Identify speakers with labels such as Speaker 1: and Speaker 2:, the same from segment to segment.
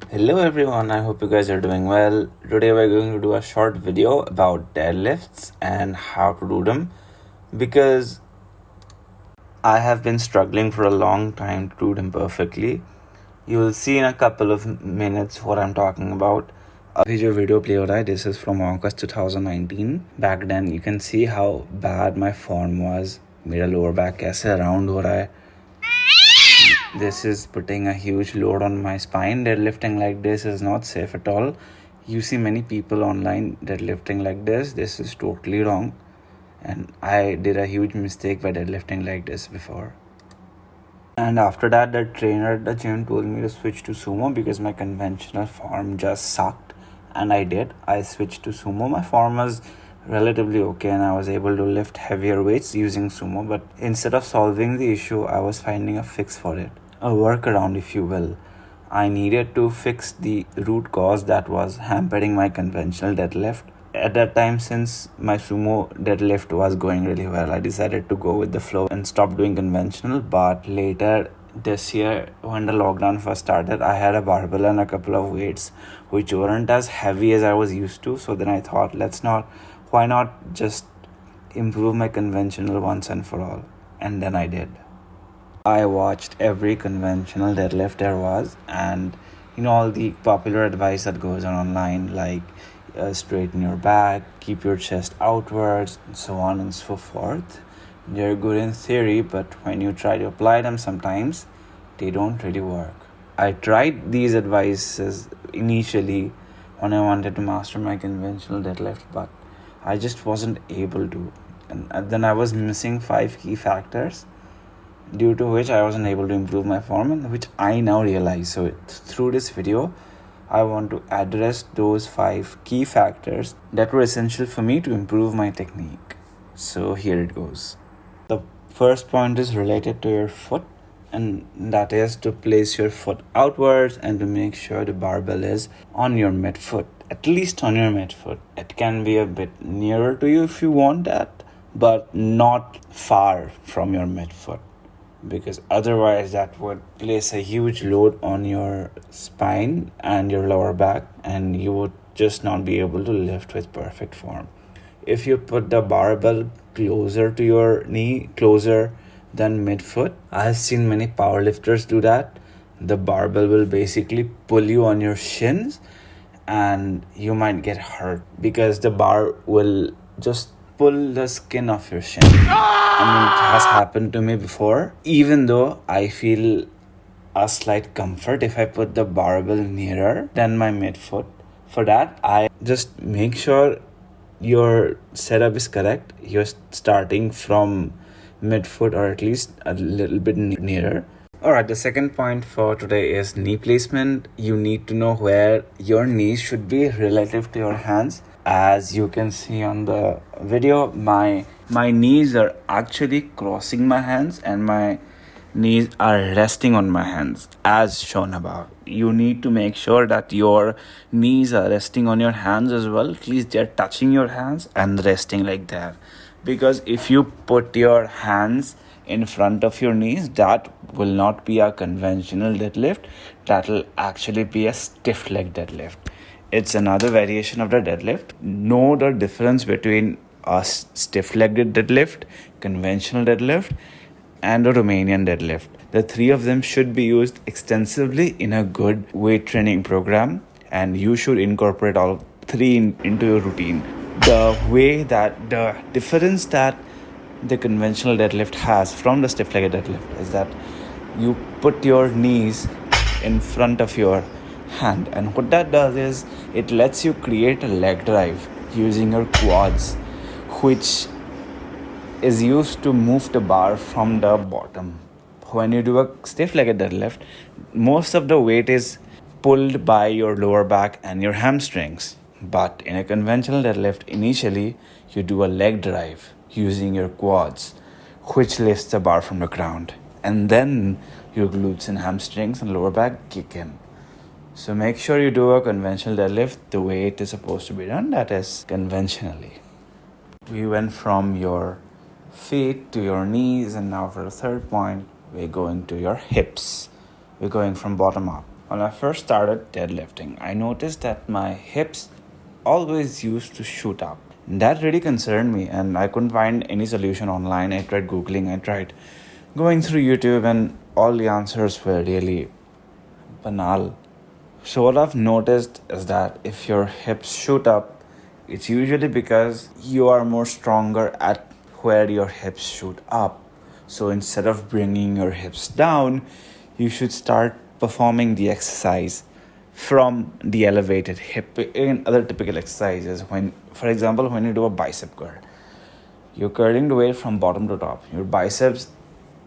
Speaker 1: Hello everyone, I hope you guys are doing well. Today we're going to do a short video about deadlifts and how to do them because I have been struggling for a long time to do them perfectly. You will see in a couple of minutes what I'm talking about. अभी जो video play हो रहा है, this is from August 2019. Back then you can see how bad my form was. मेरा lower back कैसे round हो रहा है. This is putting a huge load on my spine. Deadlifting like this is not safe at all. You see many people online deadlifting like this. This is totally wrong. And I did a huge mistake by deadlifting like this before. And after that, the trainer at the gym told me to switch to sumo because my conventional form just sucked. And I did. I switched to sumo. My form was relatively okay and I was able to lift heavier weights using sumo, but instead of solving the issue, I was finding a fix for it, a workaround if you will. I needed to fix the root cause that was hampering my conventional deadlift. At that time, since my sumo deadlift was going really well, I decided to go with the flow and stop doing conventional. But later this year, when the lockdown first started, I had a barbell and a couple of weights which weren't as heavy as I was used to. So then I thought, why not just improve my conventional once and for all? And then I did. I watched every conventional deadlift there was, and all the popular advice that goes on online, like straighten your back, keep your chest outwards, and so on and so forth. They're good in theory, but when you try to apply them, sometimes they don't really work. I tried these advices initially when I wanted to master my conventional deadlift, but I just wasn't able to. And then I was missing 5 key factors, due to which I wasn't able to improve my form, and which I now realize. So through this video, I want to address those 5 key factors that were essential for me to improve my technique. So here it goes. The first point is related to your foot, and that is to place your foot outwards and to make sure the barbell is on your midfoot, at least on your midfoot. It can be a bit nearer to you if you want that, but not far from your midfoot, because otherwise that would place a huge load on your spine and your lower back, and you would just not be able to lift with perfect form. If you put the barbell closer to your knee, closer than midfoot, I have seen many powerlifters do that. The barbell will basically pull you on your shins and you might get hurt because the bar will just pull the skin off your shin. It has happened to me before. Even though I feel a slight comfort if I put the barbell nearer than my midfoot, for that I just make sure your setup is correct. You're starting from midfoot or at least a little bit nearer. Alright, the second point for today is knee placement. You need to know where your knees should be relative to your hands. As you can see on the video, my knees are actually crossing my hands and my knees are resting on my hands as shown above. You need to make sure that your knees are resting on your hands as well. At least they're touching your hands and resting like that. Because if you put your hands in front of your knees, that will not be a conventional deadlift. That will actually be a stiff leg deadlift. It's another variation of the deadlift. Know the difference between a stiff-legged deadlift, conventional deadlift, and a Romanian deadlift. The 3 of them should be used extensively in a good weight training program, and you should incorporate all 3 into your routine. The difference that the conventional deadlift has from the stiff-legged deadlift is that you put your knees in front of your hand, and what that does is it lets you create a leg drive using your quads, which is used to move the bar from the bottom. When you do a stiff-legged deadlift, most of the weight is pulled by your lower back and your hamstrings. But in a conventional deadlift, initially you do a leg drive using your quads, which lifts the bar from the ground, and then your glutes and hamstrings and lower back kick in. So make sure you do a conventional deadlift the way it is supposed to be done, that is conventionally. We went from your feet to your knees, and now for the third point, we're going to your hips. We're going from bottom up. When I first started deadlifting, I noticed that my hips always used to shoot up. That really concerned me, and I couldn't find any solution online. I tried Googling, I tried going through YouTube, and all the answers were really banal. So, what I've noticed is that if your hips shoot up, it's usually because you are more stronger at where your hips shoot up. So, instead of bringing your hips down, you should start performing the exercise from the elevated hip. In other typical exercises, when, for example, when you do a bicep curl, you're curling the weight from bottom to top. Your biceps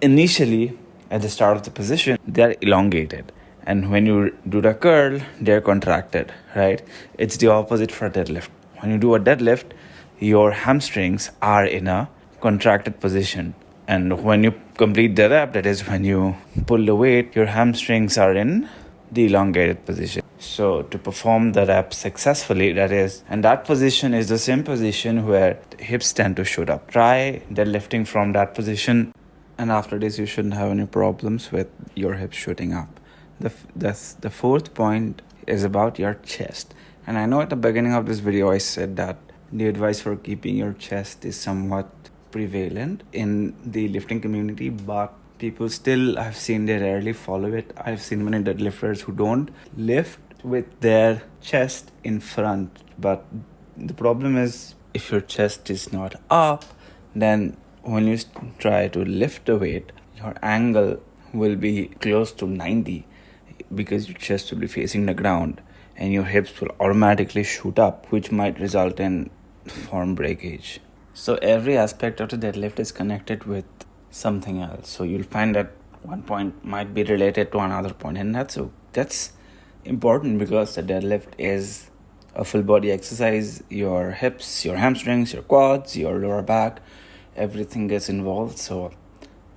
Speaker 1: initially at the start of the position, they're elongated, and when you do the curl, they're contracted, right? It's the opposite for deadlift. When you do a deadlift, your hamstrings are in a contracted position, and when you complete the rep, that is when you pull the weight, your hamstrings are in the elongated position. So to perform the rep successfully, that position is the same position where the hips tend to shoot up. Try deadlifting from that position, and after this you shouldn't have any problems with your hips shooting up. The fourth point is about your chest. And I know at the beginning of this video I said that the advice for keeping your chest is somewhat prevalent in the lifting community, but people still, I've seen, they rarely follow it. I've seen many deadlifters who don't lift with their chest in front. But the problem is, if your chest is not up, then when you try to lift the weight, your angle will be close to 90 because your chest will be facing the ground and your hips will automatically shoot up, which might result in form breakage. So every aspect of the deadlift is connected with something else. So you'll find that one point might be related to another point, and that's important because the deadlift is a full body exercise. Your hips, your hamstrings, your quads, your lower back, everything gets involved. So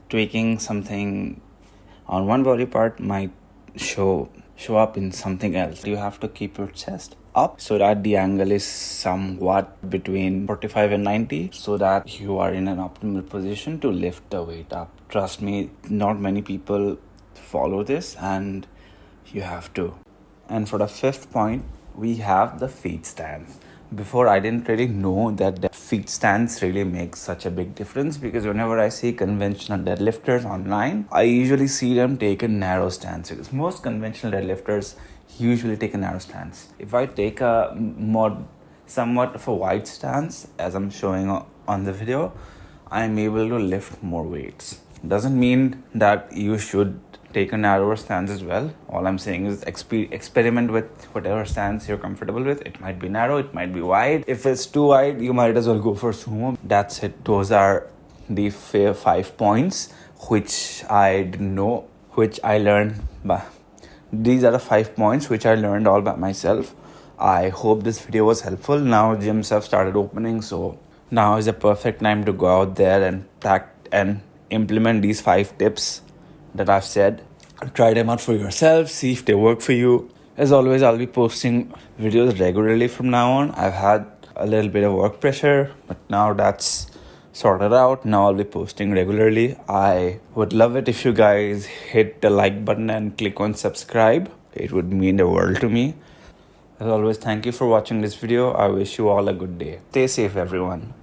Speaker 1: tweaking something on one body part might show up in something else. You have to keep your chest up so that the angle is somewhat between 45 and 90 so that you are in an optimal position to lift the weight up. Trust me, not many people follow this, and you have to. And for the fifth point, we have the feet stance. Before, I didn't really know that the feet stance really makes such a big difference, because whenever I see conventional deadlifters online, I usually see them take a narrow stance, because most conventional deadlifters usually take a narrow stance. If I take a somewhat of a wide stance, as I'm showing on the video, I'm able to lift more weights. Doesn't mean that you should take a narrower stance as well. All I'm saying is experiment with whatever stance you're comfortable with. It might be narrow, it might be wide. If it's too wide, you might as well go for sumo. That's it. Those are the 5 points which I didn't know, which I learned. These are the 5 points which I learned all by myself. I hope this video was helpful. Now gyms have started opening, so now is the perfect time to go out there and implement these 5 tips that I've said. Try them out for yourself, see if they work for you. As always, I'll be posting videos regularly from now on. I've had a little bit of work pressure, but now that's sorted out. Now I'll be posting regularly. I would love it if you guys hit the like button and click on subscribe. It would mean the world to me. As always, thank you for watching this video. I wish you all a good day. Stay safe, everyone.